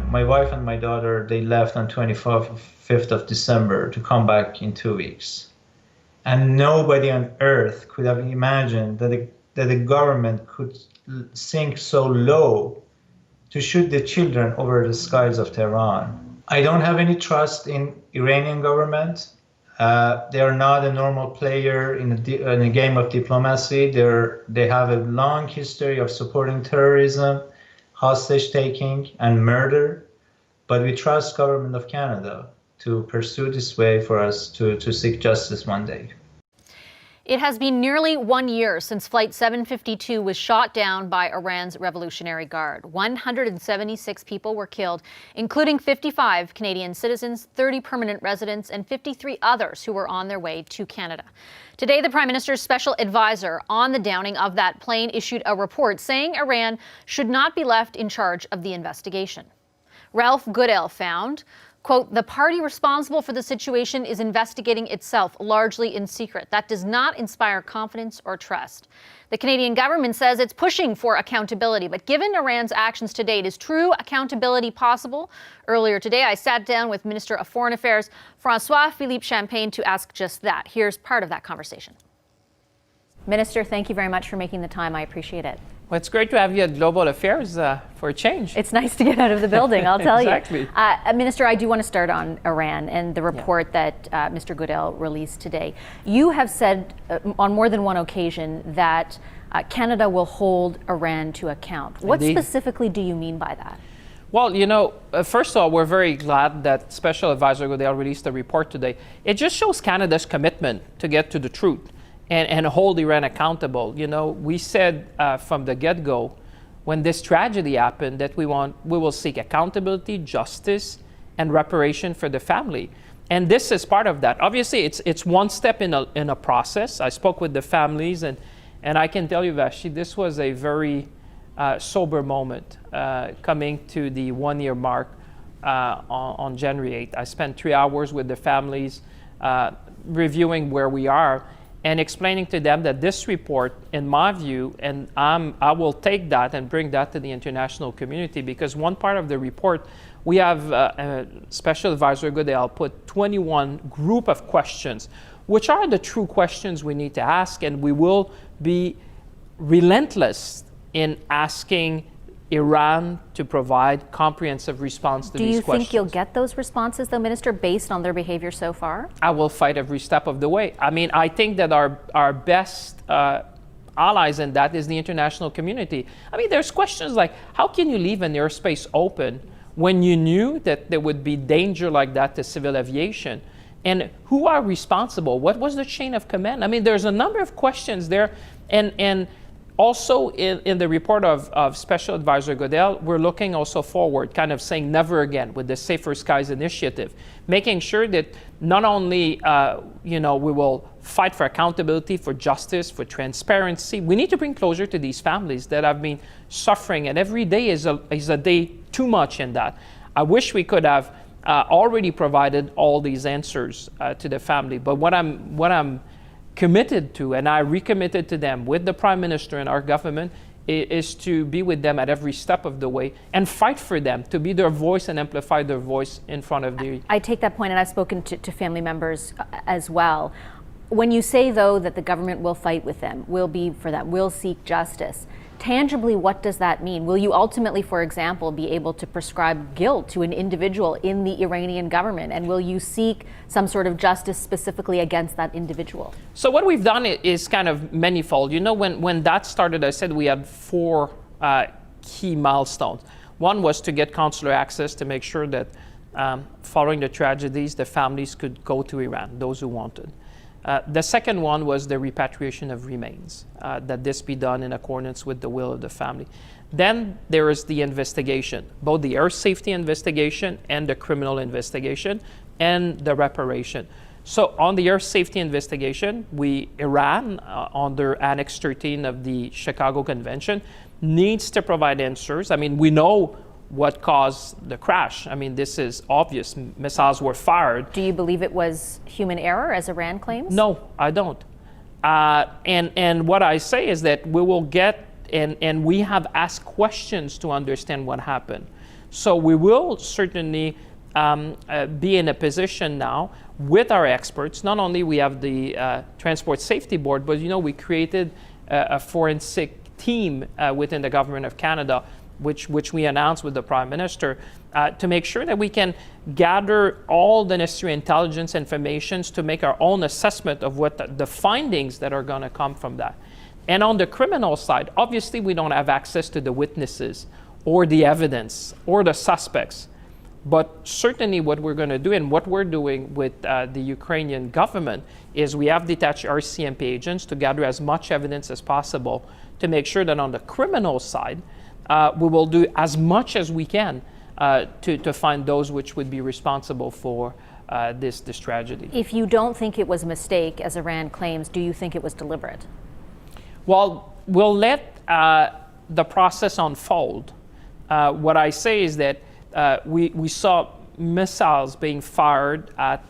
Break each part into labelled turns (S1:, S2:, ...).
S1: My wife and my daughter, they left on 25th of December to come back in 2 weeks. And nobody on earth could have imagined that the government could sink so low to shoot the children over the skies of Tehran. I don't have any trust in Iranian government. They are not a normal player in a game of diplomacy. They have a long history of supporting terrorism, hostage taking, and murder. But we trust government of Canada to pursue this way for us to seek justice one day.
S2: It has been nearly 1 year since Flight 752 was shot down by Iran's Revolutionary Guard. 176 people were killed, including 55 Canadian citizens, 30 permanent residents, and 53 others who were on their way to Canada. Today, the Prime Minister's special advisor on the downing of that plane issued a report saying Iran should not be left in charge of the investigation. Ralph Goodale found, quote, the party responsible for the situation is investigating itself largely in secret. That does not inspire confidence or trust. The Canadian government says it's pushing for accountability, but given Iran's actions to date, is true accountability possible? Earlier today, I sat down with Minister of Foreign Affairs François-Philippe Champagne to ask just that. Here's part of that conversation. Minister, thank you very much for making the time. I appreciate it.
S3: Well, it's great to have you at Global Affairs for a change.
S2: It's nice to get out of the building, I'll tell
S3: exactly.
S2: you. Minister, I do want to start on Iran and the report that Mr. Goodale released today. You have said on more than one occasion that Canada will hold Iran to account. What
S3: Indeed.
S2: Specifically do you mean by that?
S3: Well, you know, first of all, we're very glad that Special Advisor Goodale released a report today. It just shows Canada's commitment to get to the truth and hold Iran accountable. You know, we said from the get-go, when this tragedy happened, that we will seek accountability, justice, and reparation for the family. And this is part of that. Obviously, it's one step in a process. I spoke with the families, and I can tell you, Vashi, this was a very sober moment coming to the 1 year mark on January 8th. I spent 3 hours with the families reviewing where we are and explaining to them that this report, in my view, and I will take that and bring that to the international community, because one part of the report, we have Special Advisor Goodale put 21 group of questions, which are the true questions we need to ask, and we will be relentless in asking Iran to provide comprehensive response to these questions.
S2: Do you think you'll get those responses, though, Minister, based on their behavior so far?
S3: I will fight every step of the way. I mean, I think that our best allies in that is the international community. I mean, there's questions like, how can you leave an airspace open when you knew that there would be danger like that to civil aviation? And who are responsible? What was the chain of command? I mean, there's a number of questions there. And also in the report of Special Advisor Goodale, we're looking also forward, kind of saying never again with the Safer Skies initiative, making sure that not only we will fight for accountability, for justice, for transparency. We need to bring closure to these families that have been suffering, and every day is a day too much in that. I wish we could have already provided all these answers to the family, but what I'm committed to, and I recommitted to them with the Prime Minister and our government, is to be with them at every step of the way and fight for them, to be their voice and amplify their voice in front of the...
S2: I take that point, and I've spoken to family members as well. When you say, though, that the government will fight with them, will be for them, will seek justice, tangibly, what does that mean? Will you ultimately, for example, be able to prescribe guilt to an individual in the Iranian government? And will you seek some sort of justice specifically against that individual?
S3: So what we've done is kind of manifold. You know, when that started, I said we had 4 key milestones. One was to get consular access to make sure that following the tragedies, the families could go to Iran, those who wanted. The second one was the repatriation of remains, that this be done in accordance with the will of the family. Then there is the investigation, both the air safety investigation and the criminal investigation and the reparation. So on the air safety investigation, Iran, under Annex 13 of the Chicago Convention, needs to provide answers. I mean, we know what caused the crash. I mean, this is obvious. Missiles were fired.
S2: Do you believe it was human error, as Iran claims?
S3: No, I don't. And what I say is that we will get, and we have asked questions to understand what happened. So we will certainly be in a position now with our experts. Not only we have the Transport Safety Board, but we created a forensic team within the government of Canada, which we announced with the Prime Minister, to make sure that we can gather all the necessary intelligence information to make our own assessment of what the findings that are going to come from that. And on the criminal side, obviously we don't have access to the witnesses or the evidence or the suspects. But certainly what we're going to do and what we're doing with the Ukrainian government is we have detached RCMP agents to gather as much evidence as possible to make sure that on the criminal side, we will do as much as we can to find those which would be responsible for this tragedy.
S2: If you don't think it was a mistake, as Iran claims, do you think it was deliberate?
S3: Well, we'll let the process unfold. What I say is that we saw missiles being fired at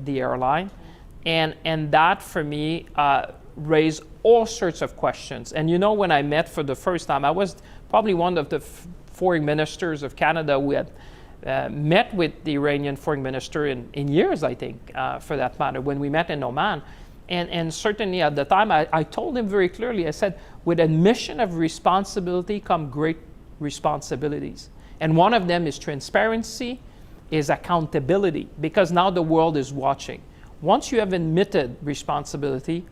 S3: the airline, and that for me raised all sorts of questions. And when I met for the first time, I was probably one of the foreign ministers of Canada who had met with the Iranian foreign minister in years, I think, for that matter, when we met in Oman. And certainly at the time, I told him very clearly, I said, with admission of responsibility come great responsibilities. And one of them is transparency, is accountability, because now the world is watching. Once you have admitted responsibility,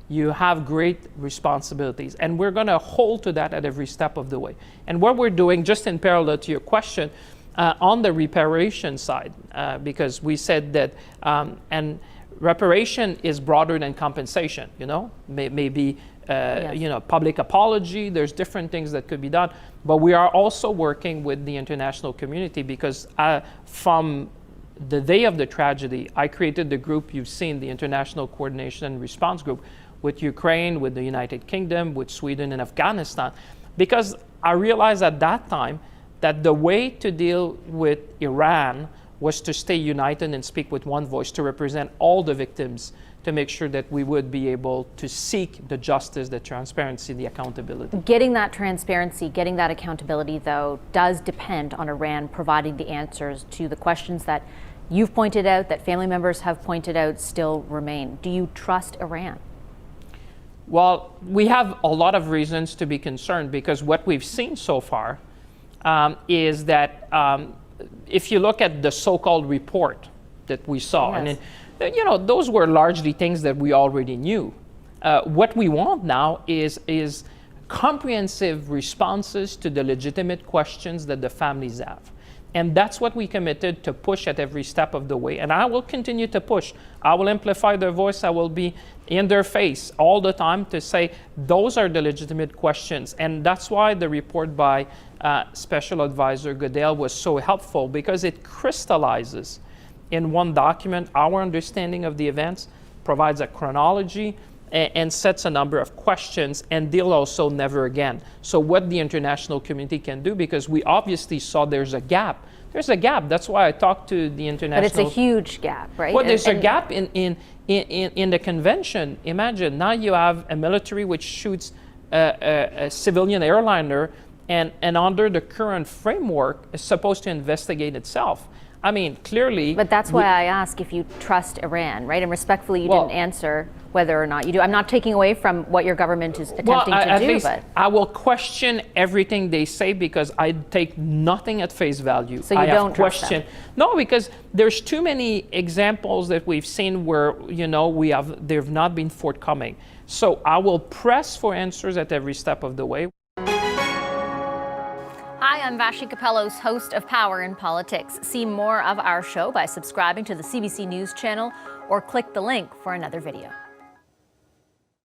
S3: you have great responsibilities. And we're going to hold to that at every step of the way. And what we're doing, just in parallel to your question, on the reparation side, because we said that, and reparation is broader than compensation, maybe yes. Public apology, there's different things that could be done. But we are also working with the international community because from the day of the tragedy, I created the group you've seen, the International Coordination and Response Group, with Ukraine, with the United Kingdom, with Sweden and Afghanistan, because I realized at that time that the way to deal with Iran was to stay united and speak with one voice, to represent all the victims, to make sure that we would be able to seek the justice, the transparency, the accountability.
S2: Getting that transparency, getting that accountability, though, does depend on Iran providing the answers to the questions that you've pointed out, that family members have pointed out, still remain. Do you trust Iran?
S3: Well, we have a lot of reasons to be concerned, because what we've seen so far is that if you look at the so-called report that we saw,
S2: yes.
S3: and those were largely things that we already knew. What we want now is comprehensive responses to the legitimate questions that the families have. And that's what we committed to push at every step of the way. And I will continue to push. I will amplify their voice. I will be in their face all the time to say those are the legitimate questions. And that's why the report by Special Advisor Goodale was so helpful, because it crystallizes in one document our understanding of the events, provides a chronology, and sets a number of questions, and they'll also never again. So what the international community can do, because we obviously saw there's a gap. There's a gap. That's why I talked to the international.
S2: But it's a huge gap, right?
S3: Well, there's a gap in the convention. Imagine now you have a military which shoots a civilian airliner, and under the current framework is supposed to investigate itself. I mean, clearly.
S2: But that's why I ask if you trust Iran, right? And respectfully, you didn't answer whether or not you do. I'm not taking away from what your government is attempting to do, but
S3: I will question everything they say, because I take nothing at face value.
S2: So you don't trust them?
S3: No, because there's too many examples that we've seen where they've not been forthcoming. So I will press for answers at every step of the way.
S2: Hi, I'm Vashi Capellos, host of Power in Politics. See more of our show by subscribing to the CBC News channel or click the link for another video.